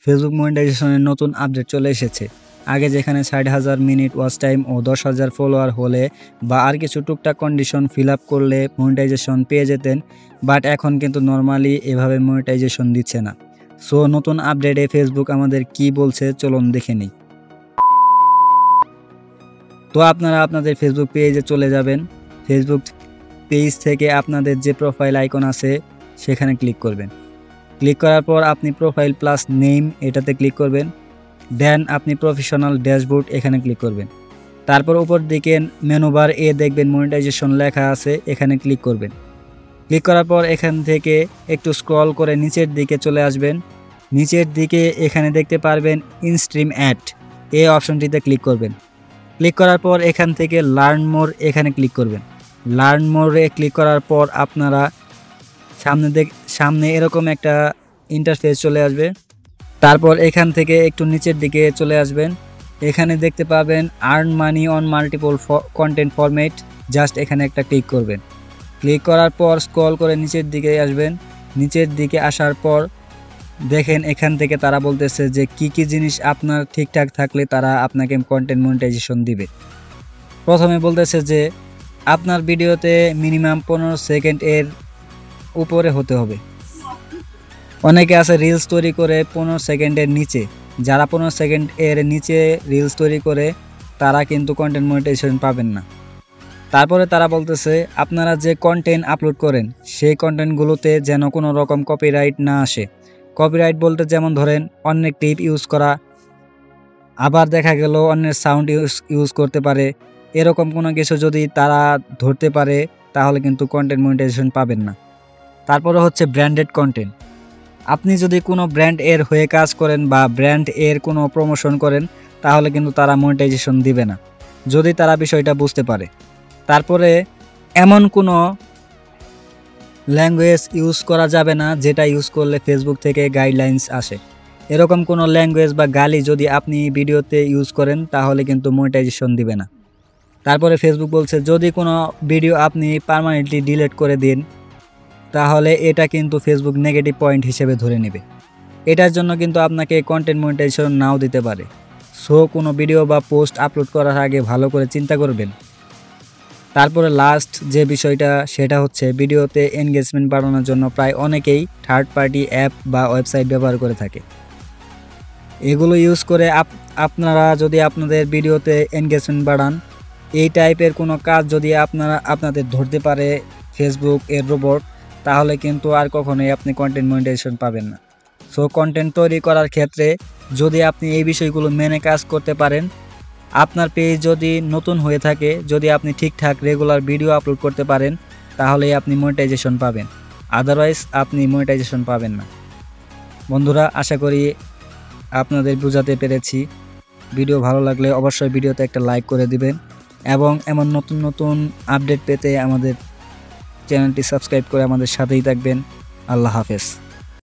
Facebook মনিটাইজেশনের নতুন update চলে এসেছে। আগে যেখানে 60,000 মিনিট ওয়াচ টাইম ও 10,000 ফলোয়ার হলে বা আর কিছু টুকটাক কন্ডিশন ফিল আপ করলে মনিটাইজেশন পেয়ে যেতেন, বাট এখন কিন্তু নর্মালি এভাবে মনিটাইজেশন দিচ্ছে না। সো নতুন আপডেটে ফেসবুক আমাদের কি বলছে চলুন দেখে নিই। তো আপনারা আপনাদের ফেসবুক পেজে চলে যাবেন। ফেসবুক পেজ থেকে আপনাদের যে প্রোফাইল আইকন আছে সেখানে ক্লিক করবেন। ক্লিক করার পর আপনি প্রোফাইল প্লাস নেম এটাতে ক্লিক করবেন। দেন আপনি প্রফেশনাল ড্যাশবোর্ড এখানে ক্লিক করবেন। তারপর উপর দিকে মেনু বার দেখবেন মনিটাইজেশন লেখা আছে, এখানে ক্লিক করবেন। ক্লিক করার পর এখান থেকে একটু স্ক্রল করে নিচের দিকে চলে আসবেন। নিচের দিকে এখানে দেখতে পারবেন ইনস্ট্রিম অ্যাড, এই অপশনটিতে ক্লিক করবেন। ক্লিক করার পর এখান থেকে লার্ন মোর এখানে ক্লিক করবেন। লার্ন মোরে ক্লিক করার পর আপনারা সামনে এরকম একটা ইন্টারফেস চলে আসবে। তারপর এখান থেকে একটু নিচের দিকে চলে আসবেন। এখানে দেখতে পাবেন earn money on multiple content format, just এখানে একটা ক্লিক করবেন। ক্লিক করার পর স্ক্রল করে নিচের দিকে আসবেন। নিচের দিকে আসার পর দেখেন এখান থেকে তারা বলতেছে যে কি কি জিনিস আপনার ঠিকঠাক থাকলে তারা আপনাকে কন্টেন্ট মনিটাইজেশন দিবে। প্রথমে বলতেছে যে আপনার ভিডিওতে মিনিমাম 15 সেকেন্ড এর উপরে হতে হবে। অনেকে আছে রিলস তৈরি করে 15 সেকেন্ডের নিচে, যারা 15 সেকেন্ড এর নিচে রিলস তৈরি করে তারা কিন্তু কন্টেন্ট মনিটাইজেশন পাবেন না। তারপরে তারা বলতেছে আপনারা যে কন্টেন্ট আপলোড করেন সেই কন্টেন্টগুলোতে যেন কোনো রকম কপিরাইট না আসে। কপিরাইট বলতে যেমন ধরেন অন্যের ক্লিপ ইউজ করা, আবার দেখা গেল অন্যের সাউন্ড ইউজ করতে পারে, এরকম কোনো কিছু যদি তারা ধরতে পারে তাহলে কিন্তু কন্টেন্ট মনিটাইজেশন পাবেন না। তারপরে হচ্ছে ব্র্যান্ডেড কন্টেন্ট। আপনি যদি কোনো ব্র্যান্ড এর হয়ে কাজ করেন বা ব্র্যান্ড এর কোনো প্রমোশন করেন তাহলে কিন্তু তারা মনিটাইজেশন দিবে না, যদি তারা বিষয়টা বুঝতে পারে। তারপরে এমন কোনো ল্যাঙ্গুয়েজ ইউজ করা যাবে না যেটা ইউজ করলে ফেসবুক থেকে গাইডলাইন্স আসে। এরকম কোনো ল্যাঙ্গুয়েজ বা গালি যদি আপনি ভিডিওতে ইউজ করেন তাহলে কিন্তু মনিটাইজেশন দিবে না। তারপরে ফেসবুক বলছে যদি কোনো ভিডিও আপনি পার্মানেন্টলি ডিলিট করে দিন তাহলে এটা কিন্তু ফেসবুক নেগেটিভ পয়েন্ট হিসেবে ধরে নেবে। এটার জন্য কিন্তু আপনাকে কন্টেন্ট মনিটাইজেশন নাও দিতে পারে। সো কোনো ভিডিও বা পোস্ট আপলোড করার আগে ভালো করে চিন্তা করবেন। তারপরে লাস্ট যে বিষয়টা সেটা হচ্ছে ভিডিওতে এনগেজমেন্ট বাড়ানোর জন্য প্রায় অনেকেই থার্ড পার্টি অ্যাপ বা ওয়েবসাইট ব্যবহার করে থাকে। এগুলো ইউজ করে আপনারা যদি আপনাদের ভিডিওতে এনগেজমেন্ট বাড়ান, এই টাইপের কোনো কাজ যদি আপনাদের ধরতে পারে ফেসবুক এর রোবট, তাহলে কিন্তু আর কখনোই আপনি কন্টেন্ট মনিটাইজেশন পাবেন না। সো কন্টেন্ট তৈরি করার ক্ষেত্রে যদি আপনি এই বিষয়গুলো মেনে কাজ করতে পারেন, আপনার পেজ যদি নতুন হয়ে থাকে, যদি আপনি ঠিকঠাক রেগুলার ভিডিও আপলোড করতে পারেন তাহলেই আপনি মনিটাইজেশন পাবেন, আদারওয়াইজ আপনি মনিটাইজেশন পাবেন না। বন্ধুরা, আশা করি আপনাদের বোঝাতে পেরেছি। ভিডিও ভালো লাগলে অবশ্যই ভিডিওতে একটা লাইক করে দিবেন এবং এমন নতুন নতুন আপডেট পেতে আমাদের চ্যানেলটি সাবস্ক্রাইব করে আমাদের সাথেই থাকবেন। আল্লাহ হাফেজ।